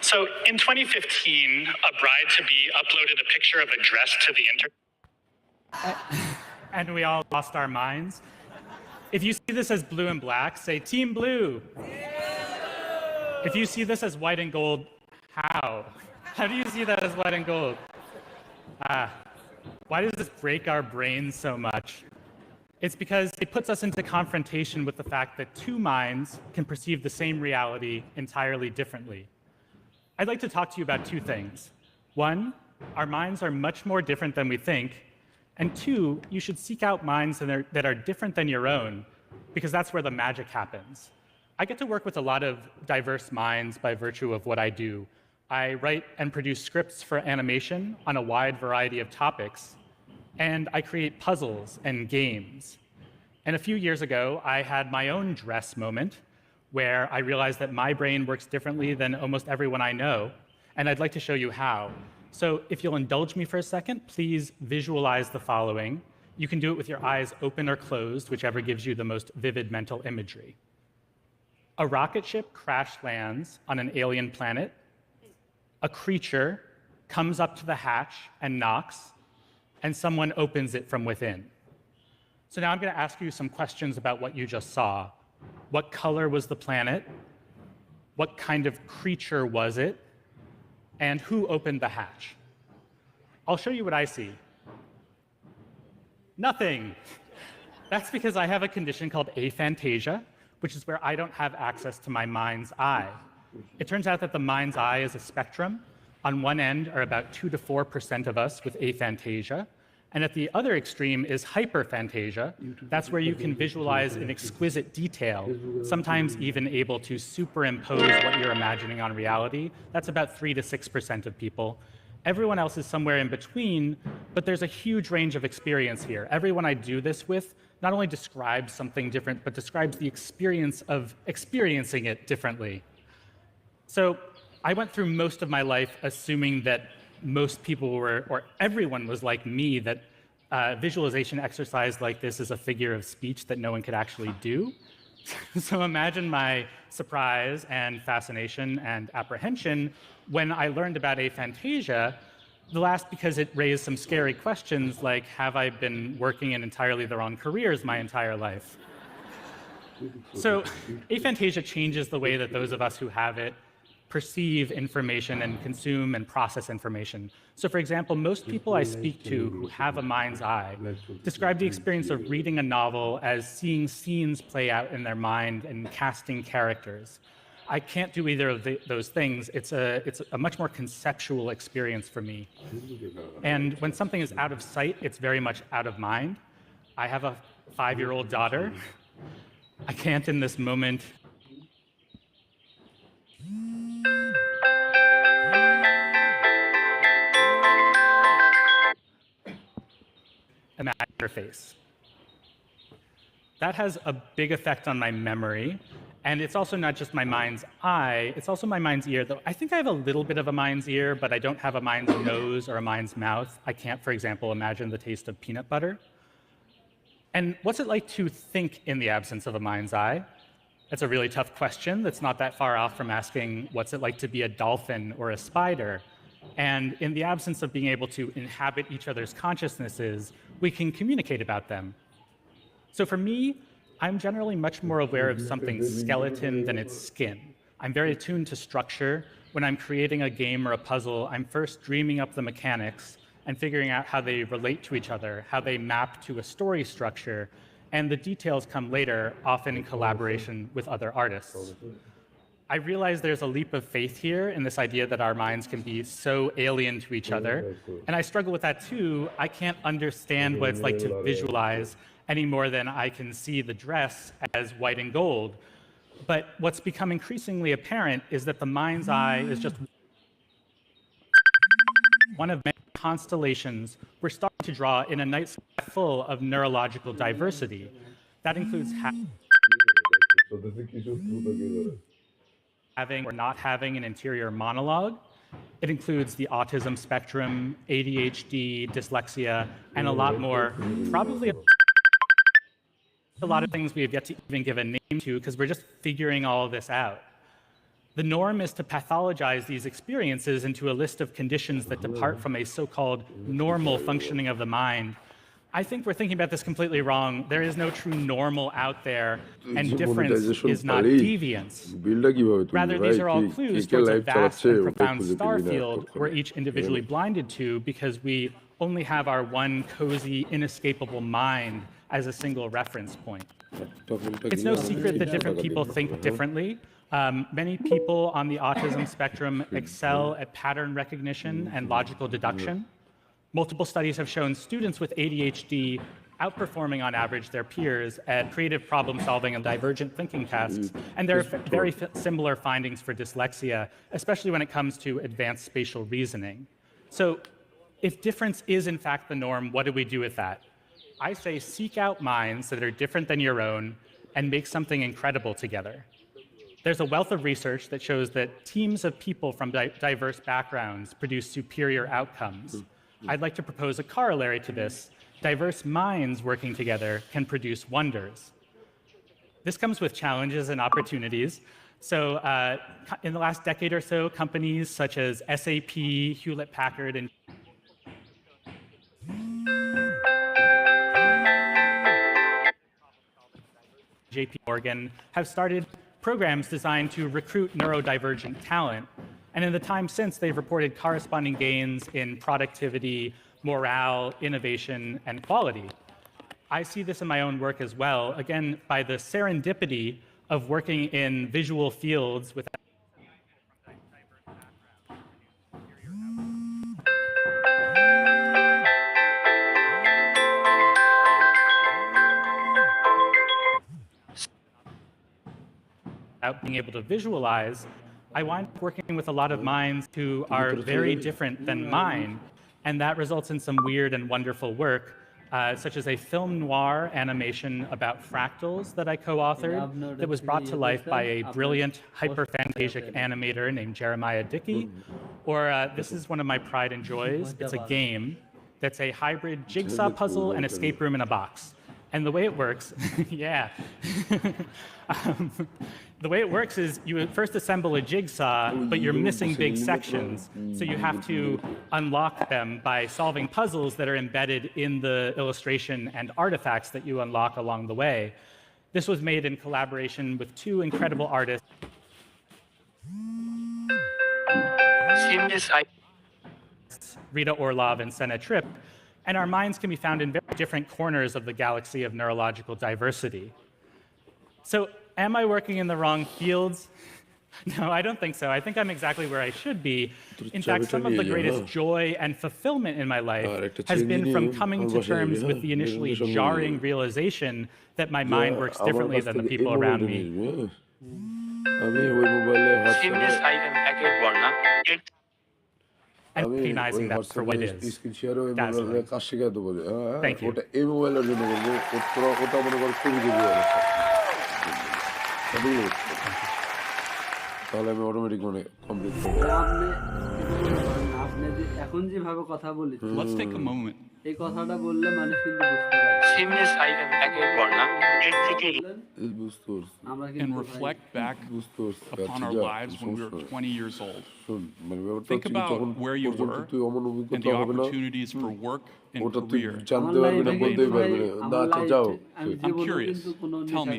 So in 2015, a bride-to-be uploaded a picture of a dress to the internet. And we all lost our minds. If you see this as blue and black, say Team Blue. If you see this as white and gold, how? How do you see that as white and gold? Why does this break our brains so much? It's because it puts us into confrontation with the fact that two minds can perceive the same reality entirely differently. I'd like to talk to you about two things. One, our minds are much more different than we think. And two, you should seek out minds that are different than your own, because that's where the magic happens. I get to work with a lot of diverse minds by virtue of what I do. I write and produce scripts for animation on a wide variety of topics, and I create puzzles and games. And a few years ago, I had my own dress moment where I realized that my brain works differently than almost everyone I know, and I'd like to show you how. So if you'll indulge me for a second, please visualize the following. You can do it with your eyes open or closed, whichever gives you the most vivid mental imagery. A rocket ship crash lands on an alien planet. A creature comes up to the hatch and knocks, and someone opens it from within. So now I'm going to ask you some questions about what you just saw. What color was the planet? What kind of creature was it? And who opened the hatch? I'll show you what I see. Nothing. That's because I have a condition called aphantasia, which is where I don't have access to my mind's eye. It turns out that the mind's eye is a spectrum. On one end are about 2 to 4% of us with aphantasia, and at the other extreme is hyperphantasia. That's where you can visualize in exquisite detail, sometimes even able to superimpose what you're imagining on reality. That's about 3 to 6% of people. Everyone else is somewhere in between, but there's a huge range of experience here. Everyone I do this with not only describes something different, but describes the experience of experiencing it differently. So I went through most of my life assuming that most people were, or everyone was like me, that visualization exercise like this is a figure of speech that no one could actually do. So imagine my surprise and fascination and apprehension when I learned about aphantasia, the last because it raised some scary questions like, have I been working in entirely the wrong careers my entire life? So aphantasia changes the way that those of us who have it perceive information and consume and process information. So for example, most people I speak to who have a mind's eye describe the experience of reading a novel as seeing scenes play out in their mind and casting characters. I can't do either of those things. It's a much more conceptual experience for me. And when something is out of sight, it's very much out of mind. I have a 5-year-old daughter. I can't in this moment imagine her face. That has a big effect on my memory, and it's also not just my mind's eye, it's also my mind's ear, though I think I have a little bit of a mind's ear, but I don't have a mind's nose or a mind's mouth. I can't, for example, imagine the taste of peanut butter. And what's it like to think in the absence of a mind's eye? That's a really tough question that's not that far off from asking what's it like to be a dolphin or a spider. And in the absence of being able to inhabit each other's consciousnesses, we can communicate about them. So for me, I'm generally much more aware of something's skeleton than its skin. I'm very attuned to structure. When I'm creating a game or a puzzle, I'm first dreaming up the mechanics and figuring out how they relate to each other, how they map to a story structure, and the details come later, often in collaboration with other artists. I realize there's a leap of faith here in this idea that our minds can be so alien to each other, and I struggle with that too. I can't understand what it's like to visualize any more than I can see the dress as white and gold. But what's become increasingly apparent is that the mind's eye is just one of many constellations we're starting to draw in a night sky full of neurological diversity. That includes having or not having an interior monologue. It includes the autism spectrum, ADHD, dyslexia, and a lot more. Probably a lot of things we have yet to even give a name to because we're just figuring all of this out. The norm is to pathologize these experiences into a list of conditions that depart from a so-called normal functioning of the mind. I think we're thinking about this completely wrong. There is no true normal out there, and difference is not deviance. Rather, these are all clues towards a vast and profound star field we're each individually blinded to because we only have our one cozy, inescapable mind as a single reference point. It's no secret that different people think differently. Many people on the autism spectrum excel at pattern recognition and logical deduction. Multiple studies have shown students with ADHD outperforming on average their peers at creative problem solving and divergent thinking tasks. And there are very similar findings for dyslexia, especially when it comes to advanced spatial reasoning. So if difference is in fact the norm, what do we do with that? I say seek out minds that are different than your own and make something incredible together. There's a wealth of research that shows that teams of people from diverse backgrounds produce superior outcomes. I'd like to propose a corollary to this. Diverse minds working together can produce wonders. This comes with challenges and opportunities. So in the last decade or so, companies such as SAP, Hewlett-Packard, and JP Morgan have started programs designed to recruit neurodivergent talent. And in the time since, they've reported corresponding gains in productivity, morale, innovation, and quality. I see this in my own work as well, again, by the serendipity of working in visual fields with without being able to visualize, I wind up working with a lot of minds who are very different than mine, and that results in some weird and wonderful work, such as a film noir animation about fractals that I co-authored that was brought to life by a brilliant hyperphantasic animator named Jeremiah Dickey. Or this is one of my pride and joys. It's a game that's a hybrid jigsaw puzzle and escape room in a box. And the way it works, yeah. The way it works is you first assemble a jigsaw, but you're missing big sections. So you have to unlock them by solving puzzles that are embedded in the illustration and artifacts that you unlock along the way. This was made in collaboration with two incredible artists. Rita Orlov and Senna Tripp. And our minds can be found in very different corners of the galaxy of neurological diversity. So am I working in the wrong fields? No, I don't think so. I think I'm exactly where I should be. In fact, some of the greatest joy and fulfillment in my life has been from coming to terms with the initially jarring realization that my mind works differently than the people around me. And recognizing that for what it is. Dazzling. Thank you. তাহলে আমি automatic মানে complete করব। আপনি যে এখন যেভাবে কথা বলেছেন, Let's take a moment. এই কথাটা বললে মানুষ কিন্তু বুঝতে পারে। Seamless item একের পর না এর থেকে বুঝতে পারছি। আমরা And কিন্তু reflect back upon our lives when we were 20 years old. মানে ব্যাপারটা Think হচ্ছে about যখন where you পর্যন্ত were তুই অমন and অভিজ্ঞতা the হবে না, opportunities for work and ওটা তুই career. জানতে পারবি না, বলতেই পারবি না। না আচ্ছা যাও। I'm curious. Tell me,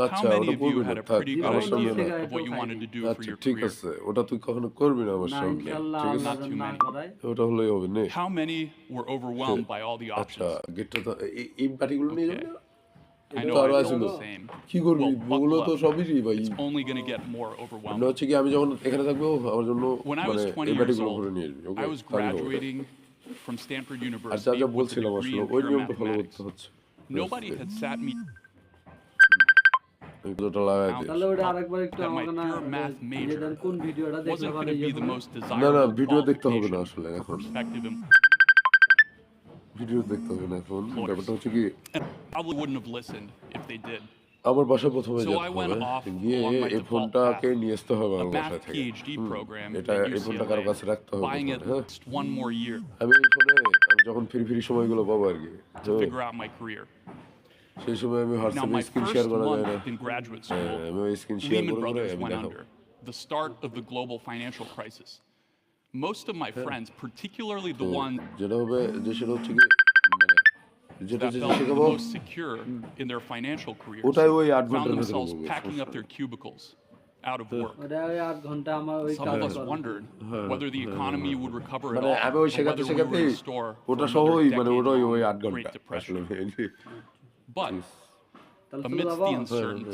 আচ্ছা how ওটা many of you করবি had না, a থাক pretty good আমার সামনে idea না। of what you wanted to do for আচ্ছা your ঠিক career? আছে, ওটা তুই কখনো করবি না আমার সামনে, ঠিক আছে? Not too many. ওটা হলেই হবে নে। How many were overwhelmed by all the আচ্ছা options? গেটটা তো এই পার্টিগুলো নিয়ে যাবে না? I know তারা I feel ছিল the same. কি করবি, Well, ওগুলো তো buckle up. সবই ভাই। It's only going to get more মানে overwhelming. হচ্ছে কি আমি যখন এখানে থাকবো আমার জন্য When I মানে was 20 এই years পার্টিগুলো old, করে নিয়ে আসবি, ওকে? I was graduating from Stanford আর যা University যা with a বলছিলাম degree আসলে in ওই pure নিয়মটা ফলো mathematics. করতে হচ্ছে। Nobody had sat me এই কথাটা লাগাই দে। তাহলে ওটা আরেকবার একটু that my আমাকে না pure math major যেটা কোন ভিডিওটা দেখলে wasn't ভালো going to be the হবে? most না না desirable ভিডিও দেখতে হবে না qualification আসলে for এখন, prospective ভিডিও দেখতে হবে না এখন। ব্যাপারটা হচ্ছে কি probably wouldn't have listened if they did. আমার বাসায় প্রথমে So যেতে I went হবে, off গিয়ে along my এই default ফোনটাকে path. নিয়ে আসতে হবে A আমার বাসা math থেকে। PhD program এটা at এই ফোনটা কারো কাছে রাখতে UCLA, হবে buying প্রথমে, at হ্যাঁ? least one more year আমি এই ফোনে আমি যখন ফ্রি ফ্রি সময়গুলো পাবো আর কি, to figure out my career. সেই সময় আমি Now, হোয়াটসঅ্যাপে my স্ক্রিন first শেয়ার করা যায় না। month in graduate হ্যাঁ, school, আমি ওই স্ক্রিন শেয়ার Lehman করে করে Brothers আমি went দেখাবো। under. the start of the global financial crisis. Most of my friends, particularly the ones যেটা হবে যে সেটা হচ্ছে কি মানে যেটা that যেটা felt the শেখাবো most secure in their financial careers ওটাই ওই 8 found ঘন্টার ভেতরে themselves বলবো packing up their cubicles out of work. ওটা ওই 8 ঘন্টা আমার ওই Some কাজ of us করে। wondered whether the economy would recover at মানে all, আমি ওই or শেখাতে whether we শেখাতে were in store for ওটা another সহই মানে ওটাই ওই 8 decade-long ঘন্টা Great Depression. আসলে তাহলে But চলো amidst বাবা। the uncertainty